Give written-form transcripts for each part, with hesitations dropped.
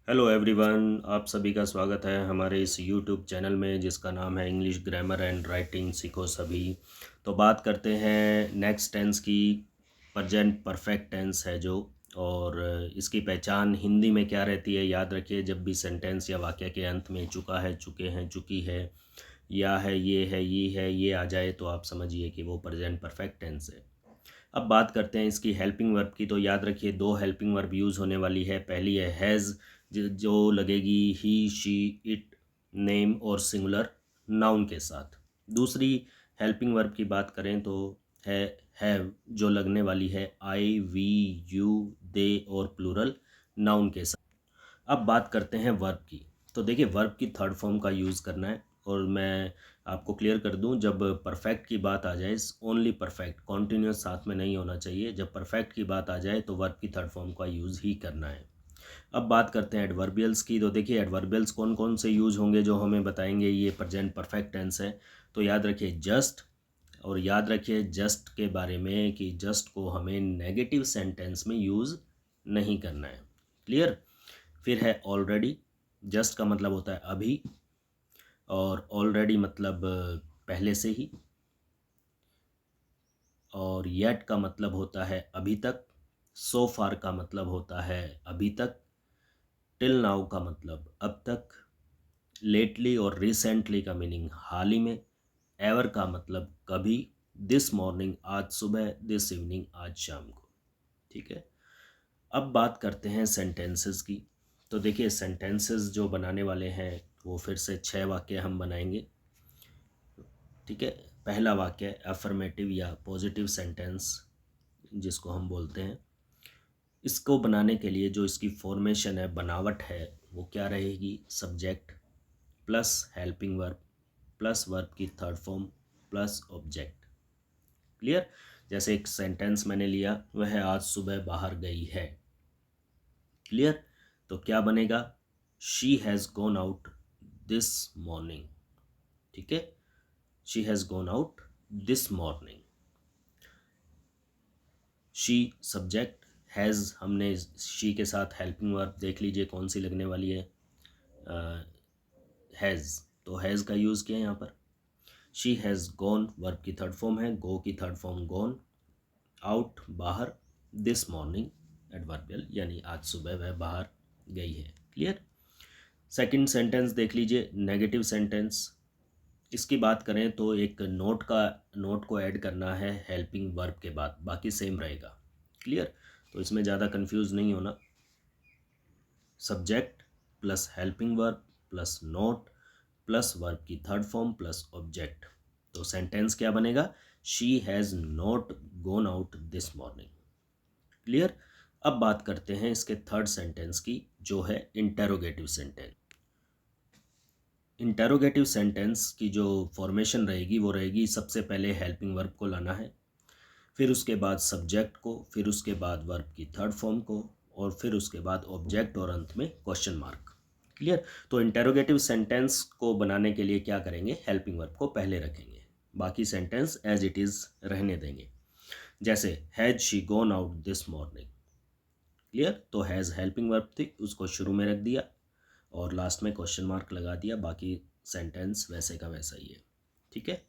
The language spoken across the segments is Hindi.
हेलो एवरीवन, आप सभी का स्वागत है हमारे इस यूट्यूब चैनल में जिसका नाम है इंग्लिश ग्रामर एंड राइटिंग सीखो सभी। तो बात करते हैं नेक्स्ट टेंस की। प्रेजेंट परफेक्ट टेंस है जो, और इसकी पहचान हिंदी में क्या रहती है याद रखिए। जब भी सेंटेंस या वाक्य के अंत में चुका है, चुके हैं, चुकी है, या है, ये आ जाए तो आप समझिए कि वो प्रेजेंट परफेक्ट टेंस है। अब बात करते हैं इसकी हेल्पिंग वर्ब की। तो याद रखिए दो हेल्पिंग वर्ब यूज़ होने वाली है। पहली है हैज़, जो लगेगी ही, शी, इट, नेम और सिंगुलर नाउन के साथ। दूसरी हेल्पिंग वर्ब की बात करें तो है हैव, जो लगने वाली है आई, वी, यू, दे और प्लूरल नाउन के साथ। अब बात करते हैं वर्ब की। तो देखिए वर्ब की थर्ड फॉर्म का यूज़ करना है, और मैं आपको क्लियर कर दूं, जब परफेक्ट की बात आ जाए, ओनली परफेक्ट, कॉन्टिन्यूस साथ में नहीं होना चाहिए। जब परफेक्ट की बात आ जाए तो वर्ब की थर्ड फॉर्म का यूज़ ही करना है। अब बात करते हैं एडवर्बियल्स की। तो देखिए एडवर्बियल्स कौन कौन से यूज़ होंगे जो हमें बताएंगे ये प्रेजेंट परफेक्ट टेंस है। तो याद रखिए जस्ट, और याद रखिए जस्ट के बारे में कि जस्ट को हमें नेगेटिव सेंटेंस में यूज़ नहीं करना है। क्लियर। फिर है ऑलरेडी। जस्ट का मतलब होता है अभी, और ऑलरेडी मतलब पहले से ही, और येट का मतलब होता है अभी तक, सो फार का मतलब होता है अभी तक, टिल नाउ का मतलब अब तक, लेटली और रिसेंटली का मीनिंग हाल ही में, एवर का मतलब कभी, दिस मॉर्निंग आज सुबह, दिस इवनिंग आज शाम को। ठीक है। अब बात करते हैं सेंटेंसेस की। तो देखिए सेंटेंसेस जो बनाने वाले हैं वो फिर से 6 वाक्य हम बनाएंगे। ठीक है। पहला वाक्य अफर्मेटिव या पॉजिटिव सेंटेंस जिसको हम बोलते हैं। इसको बनाने के लिए जो इसकी फॉर्मेशन है, बनावट है, वो क्या रहेगी? Subject plus helping verb plus verb की third form plus object. Clear. जैसे एक सेंटेंस मैंने लिया, वह आज सुबह बाहर गई है। क्लियर। तो क्या बनेगा? She has gone out this morning. ठीक है। She has gone out this morning. She subject, has हमने शी के साथ हेल्पिंग वर्ब देख लीजिए कौन सी लगने वाली है, हैज़। तो हैज़ का यूज़ किया यहाँ पर। शी हैज़ गॉन वर्ब की थर्ड फॉर्म है, गो की थर्ड फॉर्म गॉन, आउट बाहर, दिस मॉर्निंग एडवर्बियल यानी आज सुबह वह बाहर गई है। क्लियर। सेकंड सेंटेंस देख लीजिए, नेगेटिव सेंटेंस। इसकी बात करें तो एक नोट को ऐड करना है हेल्पिंग वर्ब के बाद, बाकी सेम रहेगा। क्लियर। तो इसमें ज़्यादा कंफ्यूज नहीं होना। Subject plus helping verb plus note plus verb की थर्ड फॉर्म प्लस ऑब्जेक्ट। तो सेंटेंस क्या बनेगा? She has not gone out this morning. Clear. अब बात करते हैं इसके थर्ड सेंटेंस की, जो है इंटेरोगेटिव सेंटेंस। इंटेरोगेटिव सेंटेंस की जो फॉर्मेशन रहेगी वो रहेगी, सबसे पहले हेल्पिंग वर्ब को लाना है, फिर उसके बाद सब्जेक्ट को, फिर उसके बाद वर्ब की थर्ड फॉर्म को, और फिर उसके बाद ऑब्जेक्ट और अंत में क्वेश्चन मार्क। क्लियर। तो इंटेरोगेटिव सेंटेंस को बनाने के लिए क्या करेंगे? हेल्पिंग वर्ब को पहले रखेंगे, बाकी सेंटेंस एज इट इज़ रहने देंगे। जैसे has she gone out this morning. Clear. तो हैज़ हेल्पिंग वर्ब थी, उसको शुरू में रख दिया और लास्ट में क्वेश्चन मार्क लगा दिया, बाकी सेंटेंस वैसे का वैसा ही है। ठीक है।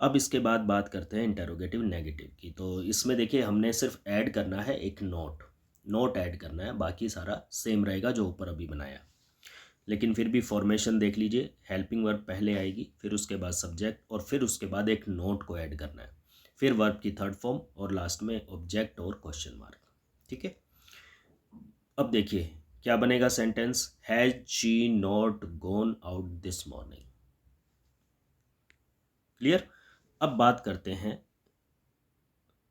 अब इसके बाद बात करते हैं इंटेरोगेटिव नेगेटिव की। तो इसमें देखिए हमने सिर्फ ऐड करना है एक नोट ऐड करना है, बाकी सारा सेम रहेगा जो ऊपर अभी बनाया। लेकिन फिर भी फॉर्मेशन देख लीजिए, हेल्पिंग वर्ब पहले आएगी, फिर उसके बाद सब्जेक्ट, और फिर उसके बाद एक नोट को ऐड करना है, फिर वर्ब की थर्ड फॉर्म, और लास्ट में ऑब्जेक्ट और क्वेश्चन मार्क। ठीक है। अब देखिए क्या बनेगा sentence, has she not gone out this morning. Clear. अब बात करते हैं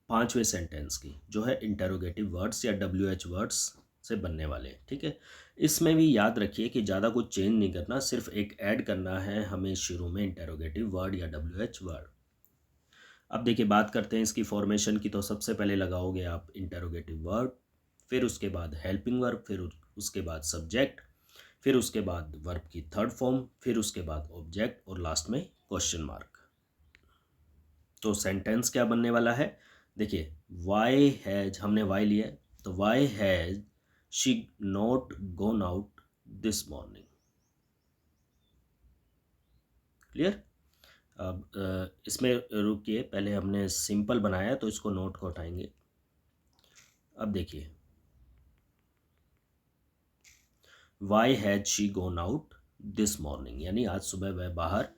पांचवें सेंटेंस की, जो है इंटेरोगेटिव वर्ड्स या WH वर्ड्स से बनने वाले। ठीक है। इसमें भी याद रखिए कि ज़्यादा कुछ चेंज नहीं करना, सिर्फ एक ऐड करना है हमें शुरू में इंटेरोगेटिव वर्ड या WH वर्ड। अब देखिए बात करते हैं इसकी फॉर्मेशन की। तो सबसे पहले लगाओगे आप इंटेरोगेटिव वर्ड, फिर उसके बाद हेल्पिंग वर्ब, फिर उसके बाद सब्जेक्ट, फिर उसके बाद वर्ब की थर्ड फॉर्म, फिर उसके बाद ऑब्जेक्ट, और लास्ट में क्वेश्चन मार्क। तो सेंटेंस क्या बनने वाला है? देखिए वाई हैज, हमने वाई लिया है, तो why has she not gone out this morning. Clear. अब इसमें रुकिए, पहले हमने सिंपल बनाया तो इसको नोट को उठाएंगे। अब देखिए, why has she gone out this morning, यानी आज सुबह वह बाहर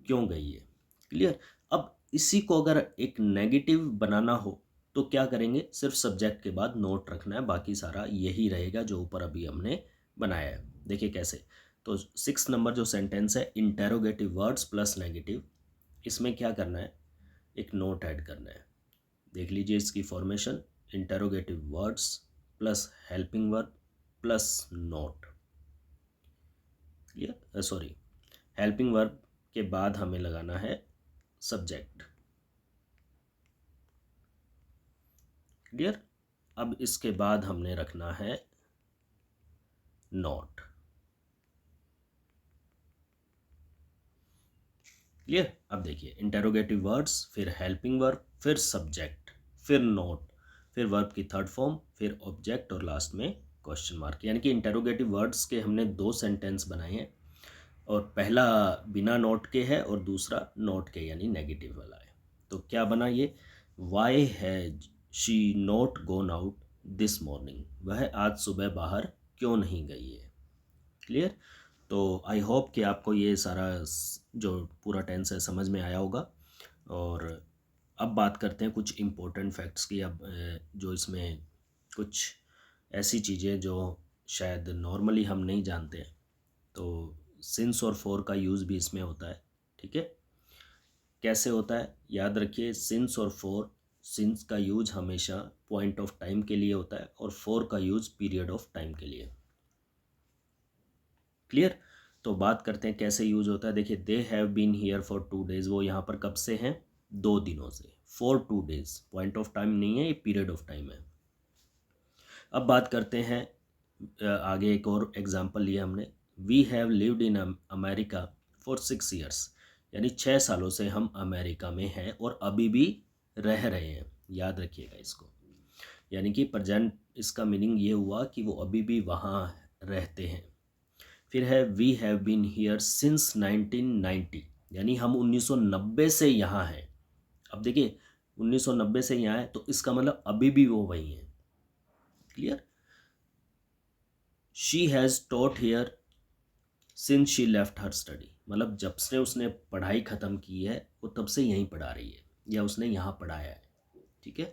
क्यों गई है। क्लियर। अब इसी को अगर एक नेगेटिव बनाना हो तो क्या करेंगे, सिर्फ सब्जेक्ट के बाद नोट रखना है, बाकी सारा यही रहेगा जो ऊपर अभी हमने बनाया है। देखिए कैसे। तो 6 नंबर जो सेंटेंस है, इंटेरोगेटिव वर्ड्स प्लस नेगेटिव, इसमें क्या करना है, एक नोट ऐड करना है। देख लीजिए इसकी formation, interrogative words plus helping verb plus note. Clear. Sorry, helping verb के बाद हमें लगाना है सब्जेक्ट। क्लियर। अब इसके बाद हमने रखना है नोट। क्लियर। अब देखिए, इंटेरोगेटिव वर्ड्स, फिर हेल्पिंग वर्ब, फिर सब्जेक्ट, फिर नोट, फिर वर्ब की थर्ड फॉर्म, फिर ऑब्जेक्ट और लास्ट में क्वेश्चन मार्क। यानी कि इंटेरोगेटिव वर्ड्स के हमने 2 सेंटेंस बनाए हैं, और पहला बिना नोट के है और दूसरा नोट के यानी नेगेटिव वाला है। तो क्या बना ये, why has she not gone out this morning, वह आज सुबह बाहर क्यों नहीं गई है। क्लियर। तो आई होप कि आपको ये सारा जो पूरा टेंस है समझ में आया होगा। और अब बात करते हैं कुछ इम्पोर्टेंट फैक्ट्स की। अब जो इसमें कुछ ऐसी चीज़ें जो शायद नॉर्मली हम नहीं जानते हैं, तो सिंस और फॉर का यूज़ भी इसमें होता है। ठीक है। कैसे होता है, याद रखिए, सिंस और फॉर, सिंस का यूज हमेशा पॉइंट ऑफ टाइम के लिए होता है और फॉर का यूज पीरियड ऑफ टाइम के लिए। क्लियर। तो बात करते हैं कैसे यूज होता है। देखिए, they have been here for 2 days, वो यहाँ पर कब से हैं, 2 दिनों से। For 2 days point of time नहीं है, ये पीरियड ऑफ टाइम है। अब बात करते हैं आगे, एक और एग्जाम्पल लिया हमने, we have lived in America for 6 years, यानी 6 सालों से हम अमेरिका में हैं और अभी भी रह रहे हैं। याद रखिएगा इसको, यानी कि प्रेजेंट, इसका मीनिंग ये हुआ कि वो अभी भी वहाँ रहते हैं। फिर है we have been here since 1990, यानी हम 1990 से यहाँ हैं। अब देखिए, 1990 से यहाँ है तो इसका मतलब अभी भी वो वही हैं। Clear. She has taught here since she left her study, मतलब जब से उसने पढ़ाई ख़त्म की है वो तब से यहीं पढ़ा रही है, या उसने यहाँ पढ़ाया है। ठीक है।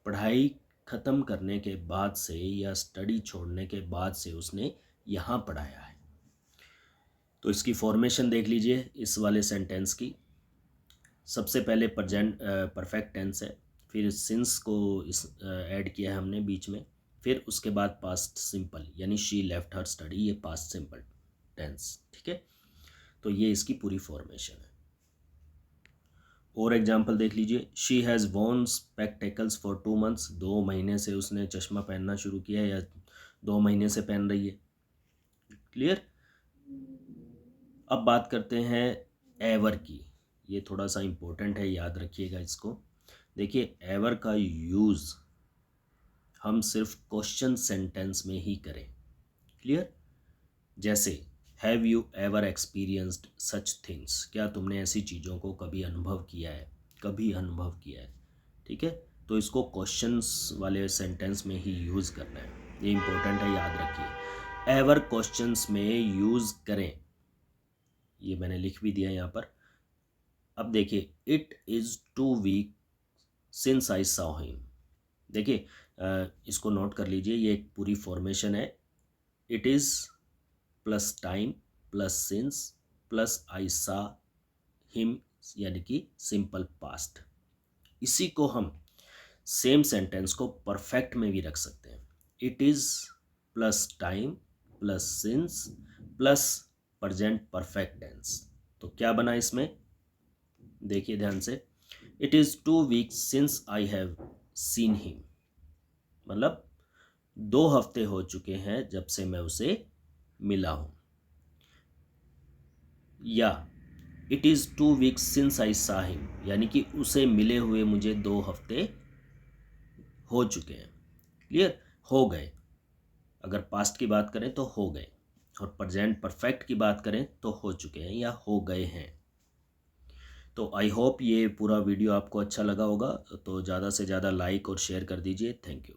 पढ़ाई ख़त्म करने के बाद से या स्टडी छोड़ने के बाद से उसने यहाँ पढ़ाया है। तो इसकी फॉर्मेशन देख लीजिए इस वाले सेंटेंस की। सबसे पहले प्रेजेंट परफेक्ट टेंस है, फिर सिंस को इस ऐड किया है हमने बीच में, फिर उसके बाद पास्ट सिंपल, यानी शी लेफ्ट हर स्टडी, ये पास्ट सिंपल टेंस। ठीक है। तो ये इसकी पूरी फॉर्मेशन है। और एग्जांपल देख लीजिए, she has worn spectacles for 2 months, 2 महीने से उसने चश्मा पहनना शुरू किया है, या 2 महीने से पहन रही है। क्लियर। अब बात करते हैं एवर की, ये थोड़ा सा इम्पोर्टेंट है, याद रखिएगा इसको। देखिए, एवर का यूज़ हम सिर्फ क्वेश्चन सेंटेंस में ही करें। क्लियर। जैसे, have you ever experienced such things, क्या तुमने ऐसी चीज़ों को कभी अनुभव किया है, कभी अनुभव किया है। ठीक है। तो इसको क्वेश्चंस वाले सेंटेंस में ही यूज़ करना है, ये इंपॉर्टेंट है, याद रखिए। एवर क्वेश्चंस में यूज़ करें, ये मैंने लिख भी दिया यहाँ पर। अब देखिए, it is 2 weeks since I saw him. देखिए, इसको नोट कर लीजिए, ये एक पूरी फॉर्मेशन है। It is plus time plus since plus आई सा हिम, यानी कि सिंपल पास्ट। इसी को हम सेम सेंटेंस को परफेक्ट में भी रख सकते हैं। It is plus time plus since plus present perfect tense. तो क्या बना इसमें, देखिए ध्यान से, it is 2 weeks since I have seen him, मतलब 2 हफ्ते हो चुके हैं जब से मैं उसे मिला हूँ। या इट इज़ 2 weeks सिंस आई सा हिम, यानी कि उसे मिले हुए मुझे 2 हफ्ते हो चुके हैं। क्लियर। हो गए, अगर पास्ट की बात करें तो हो गए। और प्रेजेंट परफेक्ट की बात करें तो हो चुके हैं या हो गए हैं। तो आई होप ये पूरा वीडियो आपको अच्छा लगा होगा, तो ज़्यादा से ज़्यादा लाइक और शेयर कर दीजिए। Thank you.